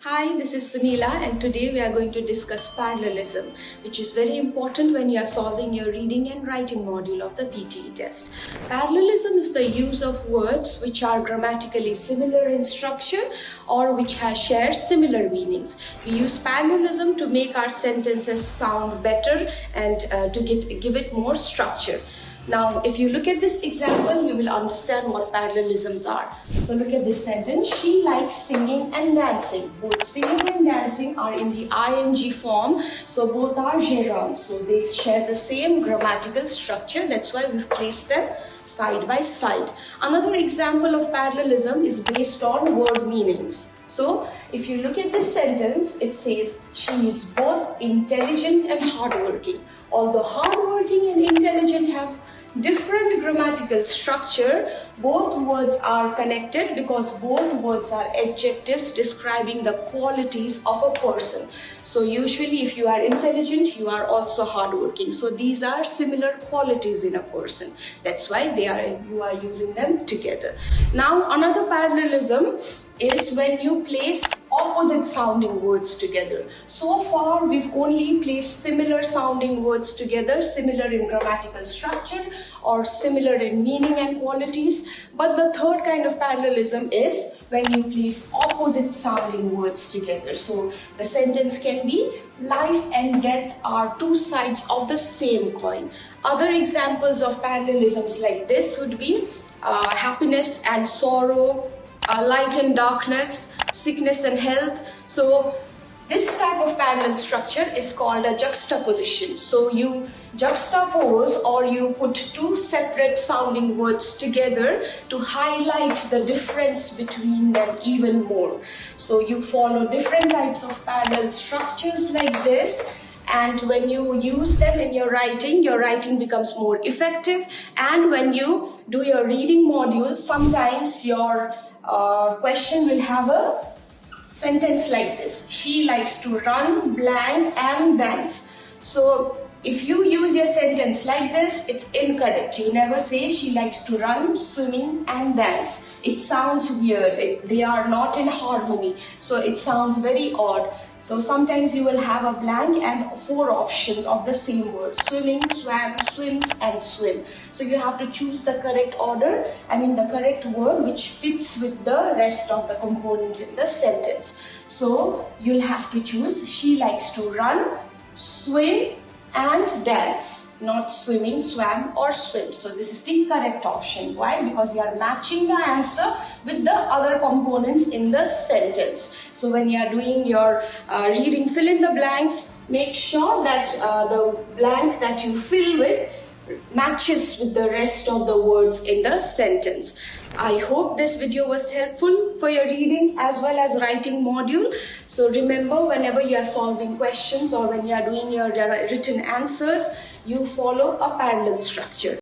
Hi, this is Sunila and today we are going to discuss parallelism, which is very important when you are solving your reading and writing module of the PTE test. Parallelism is the use of words which are grammatically similar in structure or which share similar meanings. We use parallelism to make our sentences sound better and to give it more structure. Now, if you look at this example, you will understand what parallelisms are. So look at this sentence. She likes singing and dancing. Both singing and dancing are in the ing form. So both are gerunds. So they share the same grammatical structure. That's why we've placed them side by side. Another example of parallelism is based on word meanings. So if you look at this sentence, it says she is both intelligent and hardworking. Although hardworking and intelligent have different grammatical structure, both words are connected because both words are adjectives describing the qualities of a person. So usually if you are intelligent, you are also hardworking. So these are similar qualities in a person. That's why you are using them together. Now another parallelism is when you place opposite sounding words together. So far we've only placed similar sounding words together, similar in grammatical structure or similar in meaning and qualities. But the third kind of parallelism is when you place opposite sounding words together. So the sentence can be life and death are two sides of the same coin. Other examples of parallelisms like this would be happiness and sorrow, light and darkness, sickness and health. So this type of parallel structure is called a juxtaposition. So you juxtapose or you put two separate sounding words together to highlight the difference between them even more. So you follow different types of parallel structures like this. And when you use them in your writing becomes more effective. And when you do your reading module, sometimes your question will have a sentence like this. She likes to run, blank, and dance. So if you use your sentence like this, it's incorrect. You never say she likes to run, swimming, and dance. It sounds weird. They are not in harmony. So it sounds very odd. So sometimes you will have a blank and four options of the same word: swimming, swam, swims, and swim. So you have to choose the correct order, the correct word which fits with the rest of the components in the sentence. So you'll have to choose she likes to run, swim, and dance, not swimming, swam, or swim. So this is the correct option. Why? Because you are matching the answer with the other components in the sentence. So when you are doing your reading fill in the blanks, make sure that the blank that you fill with matches with the rest of the words in the sentence. I hope this video was helpful for your reading as well as writing module. So remember, whenever you are solving questions or when you are doing your written answers, you follow a parallel structure.